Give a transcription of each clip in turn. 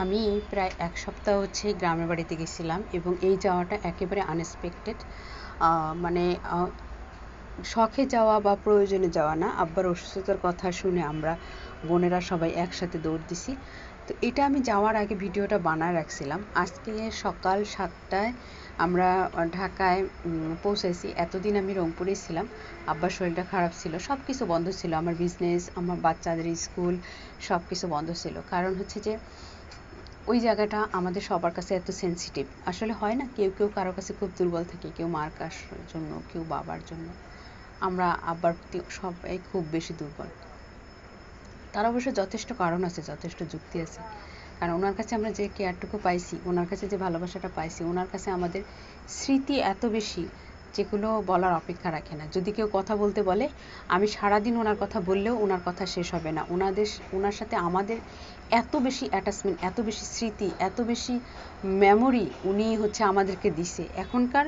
আমি প্রায় ১ সপ্তাহ হচ্ছে গ্রামের বাড়িতে গেছিলাম এবং এই যাওয়াটা একেবারে আনএক্সপেক্টেড। মানে শখে যাওয়া বা প্রয়োজনে যাওয়া না। আব্বার অসুস্থতার কথা শুনে আমরা বোনেরা সবাই একসাথে দৌড় দিছি। তো এটা আমি যাওয়ার আগে ভিডিওটা বানায় রাখছিলাম। আজকে সকাল ৭টায় আমরা ঢাকায় পৌঁছেছি। এতদিন আমি রংপুরেই ছিলাম। আব্বার শরীরটা খারাপ ছিল, সব কিছু বন্ধ ছিল। আমার বিজনেস, আমার বাচ্চাদের স্কুল সব কিছু বন্ধ ছিল। কারণ হচ্ছে যে ওই জায়গাটা আমাদের সবার কাছে এত সেন্সিটিভ। আসলে হয় না, কেউ কেউ কারো কাছে খুব দুর্বল থাকে, কেউ মার জন্য, কেউ বাবার জন্য। আমরা আব্বার প্রতি সবাই খুব বেশি দুর্বল। তার অবশ্য যথেষ্ট কারণ আছে, যথেষ্ট যুক্তি আছে। কারণ ওনার কাছে আমরা যে কেয়ারটুকু পাইছি, ওনার কাছে যে ভালোবাসাটা পাইছি, ওনার কাছে আমাদের স্মৃতি এত বেশি যেগুলো বলার অপেক্ষা রাখে না। যদি কেউ কথা বলতে বলে, আমি সারাদিন ওনার কথা বললেও ওনার কথা শেষ হবে না। ওনার সাথে আমাদের এত বেশি অ্যাটাচমেন্ট, এত বেশি স্মৃতি, এত বেশি মেমোরি উনি হচ্ছে আমাদেরকে দিছে। এখনকার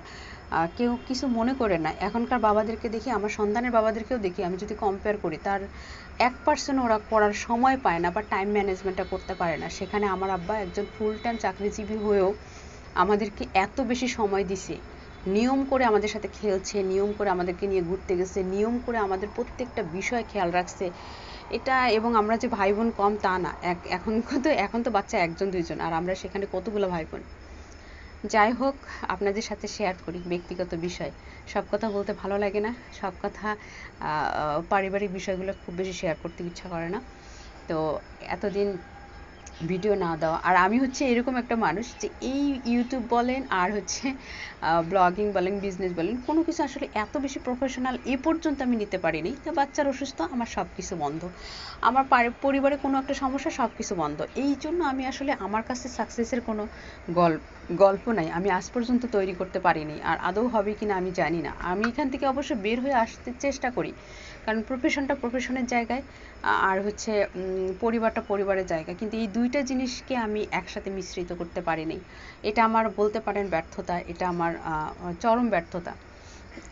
কেউ কিছু মনে করে না। এখনকার বাবাদেরকে দেখি, আমার সন্তানের বাবাদেরকেও দেখি, আমি যদি কম্পেয়ার করি, তার 1% ওরা করার সময় পায় না বা টাইম ম্যানেজমেন্টটা করতে পারে না। সেখানে আমার আব্বা একজন ফুল টাইম চাকরিজীবী হয়েও আমাদেরকে এত বেশি সময় দিছে। নিয়ম করে আমাদের সাথে খেলছে, নিয়ম করে আমাদেরকে নিয়ে ঘুরতে গেছে, নিয়ম করে আমাদের প্রত্যেকটা বিষয় খেয়াল রাখছে। এটা, এবং আমরা যে ভাই বোন কম তা না। এখন তো বাচ্চা 1 জন 2 জন, আর আমরা সেখানে কতগুলো ভাই বোন। যাই হোক, আপনাদের সাথে শেয়ার করি ব্যক্তিগত বিষয়। সব কথা বলতে ভালো লাগে না, সব কথা পারিবারিক বিষয়গুলো খুব বেশি শেয়ার করতে ইচ্ছা করে না। তো এতদিন ভিডিও না দেওয়া, আর আমি হচ্ছে এরকম একটা মানুষ যে এই ইউটিউব বলেন আর হচ্ছে ব্লগিং বলেন, বিজনেস বলেন, কোনো কিছু আসলে এত বেশি প্রফেশনাল এ পর্যন্ত আমি নিতে পারিনি। তো বাচ্চার অসুস্থ, আমার সব কিছু বন্ধ। আমার পরিবারে কোনো একটা সমস্যা, সব কিছু বন্ধ। এই জন্য আমি আসলে আমার কাছে সাকসেসের কোনো গল্প গল্প নাই, আমি আজ পর্যন্ত তৈরি করতে পারিনি। আর আদৌ হবে কিনা আমি জানি না। আমি এখান থেকে অবশ্য বের হয়ে আসতে চেষ্টা করি, কারণ প্রফেশনটা প্রফেশনের জায়গায়, আর হচ্ছে পরিবারটা পরিবারের জায়গা। কিন্তু এই দুইটা জিনিসকে আমি একসাথে মিশ্রিত করতে পারিনি। এটা আমার বলতে পারেন ব্যর্থতা, এটা আমার চরম ব্যর্থতা।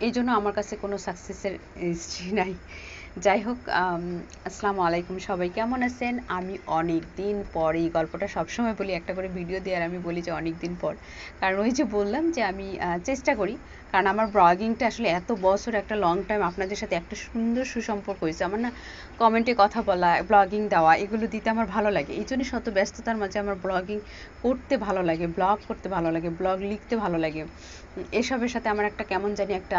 এই জন্য আমার কাছে কোনো সাকসেসের হিস্ট্রি নাই। যাই হোক, আসসালামু আলাইকুম, সবাই কেমন আছেন? আমি অনেক দিন পর, এই গল্পটা সবসময় বলি, একটা করে ভিডিও দিয়ে, আর আমি বলি যে অনেক দিন পর। কারণ ওই যে বললাম যে আমি চেষ্টা করি, কারণ আমার ব্লগিংটা আসলে এত বছর, একটা লং টাইম আপনাদের সাথে একটা সুন্দর সুসম্পর্ক হয়েছে। আমার না কমেন্টে কথা বলা, ব্লগিং দেওয়া, এগুলো দিতে আমার ভালো লাগে। এই জন্য শত ব্যস্ততার মাঝে আমার ব্লগিং করতে ভালো লাগে, ব্লগ করতে ভালো লাগে, ব্লগ লিখতে ভালো লাগে। এসবের সাথে আমার একটা কেমন জানি একটা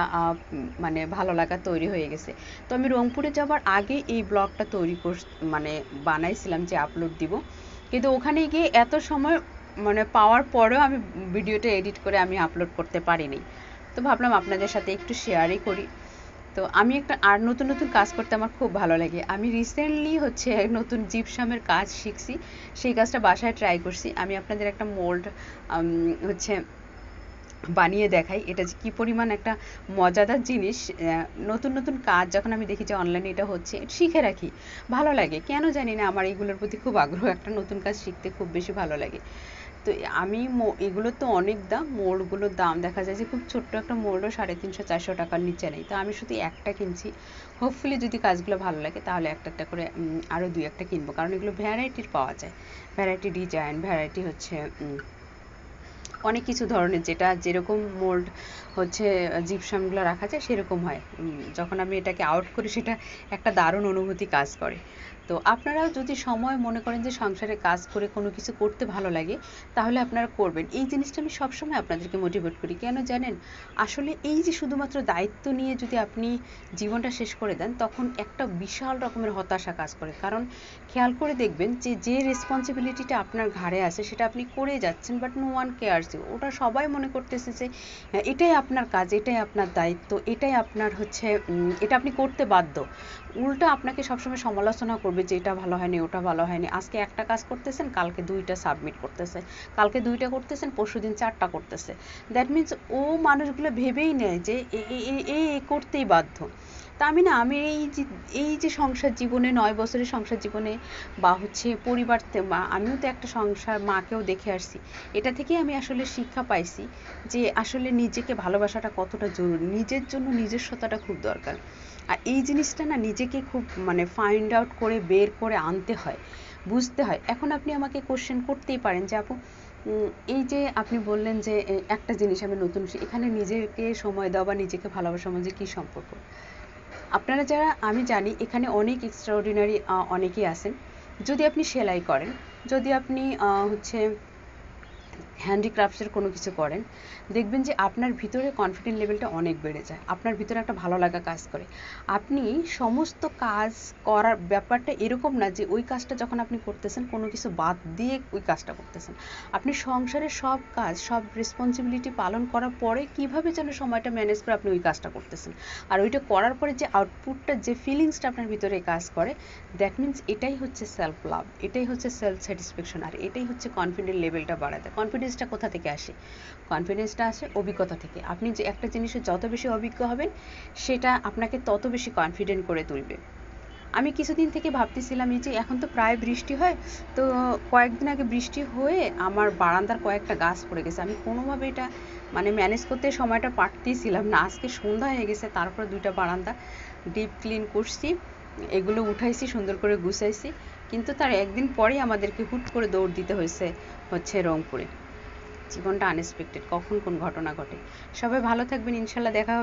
মানে ভালো লাগা তৈরি হয়ে গেছে। তো আমি রংপুরে যাবার আগে এই ব্লগটা মানে বানাইছিলাম যে আপলোড দিব। কিন্তু ওখানে গিয়ে এত সময় মানে পাওয়ার পরেও আমি ভিডিওটা এডিট করে আমি আপলোড করতে পারিনি। তো ভাবলাম আপনাদের সাথে একটু শেয়ারই করি। তো আমি একটা আর নতুন নতুন কাজ করতে আমার খুব ভালো লাগে। আমি রিসেন্টলি হচ্ছে নতুন জিপসামের কাজ শিখছি। সেই কাজটা বাসায় ট্রাই করছি। আমি আপনাদের একটা মোল্ড হচ্ছে বানিয়ে দেখাই। এটা যে কী পরিমাণ একটা মজাদার জিনিস। নতুন নতুন কাজ যখন আমি দেখি যে অনলাইনে এটা হচ্ছে, শিখে রাখি। ভালো লাগে, কেন জানি না আমার এগুলোর প্রতি খুব আগ্রহ। একটা নতুন কাজ শিখতে খুব বেশি ভালো লাগে। তো আমি এগুলোর তো অনেক দাম, মোল্ডগুলোর দাম দেখা যায় যে খুব ছোট্ট একটা মোল্ডও 350-400 টাকার নিচে নেই। তো আমি শুধু একটা কিনছি। হোপফুলি যদি কাজগুলো ভালো লাগে তাহলে একটা একটা করে আরও 2-1টা কিনবো, কারণ এগুলো ভ্যারাইটির পাওয়া যায়। ভ্যারাইটি ডিজাইন, ভ্যারাইটি হচ্ছে অনেক কিছু ধরনের, যেটা যেরকম মোল্ড হচ্ছে জিপসামগুলো রাখা যায় সেরকম হয়। যখন আমি এটাকে আউট করি, সেটা একটা দারুণ অনুভূতি কাজ করে। তো আপনারাও যদি সময় মনে করেন যে সংসারে কাজ করে কোনো কিছু করতে ভালো লাগে, তাহলে আপনারা করবেন। এই জিনিসটা আমি সবসময় আপনাদেরকে মোটিভেট করি। কেন জানেন? আসলে এই যে শুধুমাত্র দায়িত্ব নিয়ে যদি আপনি জীবনটা শেষ করে দেন, তখন একটা বিশাল রকমের হতাশা কাজ করে। কারণ খেয়াল করে দেখবেন যে যে রেসপন্সিবিলিটিটা আপনার ঘাড়ে আছে সেটা আপনি করে যাচ্ছেন, but no one cares you. ওটা সবাই মনে করতেছে যে এটাই আপনার কাজ, এটাই আপনার দায়িত্ব, এটাই আপনার হচ্ছে এটা আপনি করতে বাধ্য। উল্টা আপনাকে সবসময় সমালোচনা করবে যে এটা ভালো হয়নি, ওটা ভালো হয়নি। আজকে একটা কাজ করতেছেন, কালকে 2টা সাবমিট করতেছে, কালকে 2টা করতেছেন, পরশুদিন 4টা করতেছে। দ্যাট মিনস ও মানুষগুলো ভেবেই নেয় যে এ করতেই বাধ্য। তা আমি এই যে সংসার জীবনে, 9 বছরের সংসার জীবনে, বা হচ্ছে আমিও তো একটা সংসার, মাকেও দেখে আসছি। এটা থেকেই আমি আসলে শিক্ষা পাইছি যে আসলে নিজেকে ভালোবাসাটা কতটা জরুরি, নিজের জন্য নিজস্বতাটা খুব দরকার। আর এই জিনিসটা না নিজেকে খুব মানে ফাইন্ড আউট করে বের করে আনতে হয়। বুঝতে হয়। এখন আপনি আমাকে কোশ্চেন করতেই পারেন যে আপু এই যে আপনি বললেন যে একটা জিনিস আমি নতুন এখানে নিজেকে সময় দেওয়া বা নিজেকে ভালোবাসার মধ্যে কী সম্পর্ক? আপনারা যারা আমি জানি এখানে অনেক এক্সট্রাঅর্ডিনারি অনেকেই আছেন। যদি আপনি সেলাই করেন, যদি আপনি হচ্ছে হ্যান্ডিক্রাফটসের কোনো কিছু করেন, দেখবেন যে আপনার ভিতরে কনফিডেন্ট লেভেলটা অনেক বেড়ে যায়, আপনার ভিতরে একটা ভালো লাগা কাজ করে। আপনি সমস্ত কাজ করার ব্যাপারটা এরকম না যে ওই কাজটা যখন আপনি করতেছেন কোনো কিছু বাদ দিয়ে ওই কাজটা করতেছেন। আপনি সংসারের সব কাজ, সব রেসপন্সিবিলিটি পালন করার পরে কীভাবে যেন সময়টা ম্যানেজ করে আপনি ওই কাজটা করতেছেন, আর ওইটা করার পরে যে আউটপুটটা, যে ফিলিংসটা আপনার ভিতরে কাজ করে, দ্যাট মিনস এটাই হচ্ছে সেলফ লাভ, এটাই হচ্ছে সেলফ স্যাটিসফ্যাকশন, আর এটাই হচ্ছে কনফিডেন্ট লেভেলটা বাড়াতে। কনফিডেন্সটা কোথা থেকে আসে? কনফিডেন্সটা আসে অভিজ্ঞতা থেকে। আপনি যে একটা জিনিসে যত বেশি অভিজ্ঞ হবেন, সেটা আপনাকে তত বেশি কনফিডেন্ট করে তুলবে। আমি কিছুদিন থেকে ভাবতেছিলাম এই যে এখন তো প্রায় বৃষ্টি হয়, তো কয়েকদিন আগে বৃষ্টি হয়ে আমার বারান্দার কয়েকটা গাছ পড়ে গেছে। আমি কোনোভাবে এটা মানে ম্যানেজ করতে সময়টা পারতেছিলাম না। আজকে সন্ধ্যা হয়ে গেছে, তারপর 2টা বারান্দা ডিপ ক্লিন করছি, এগুলো উঠাইছি, সুন্দর করে গুছাইছি, কিন্তু তার একদিন পরেই আমাদেরকে হুট করে দৌড় দিতে হয়েছে হচ্ছে রংপুরে। জীবনটা আনএক্সপেক্টেড, কখন কোন ঘটনা ঘটে। সবাই ভালো থাকবেন, ইনশাল্লাহ দেখা হবে।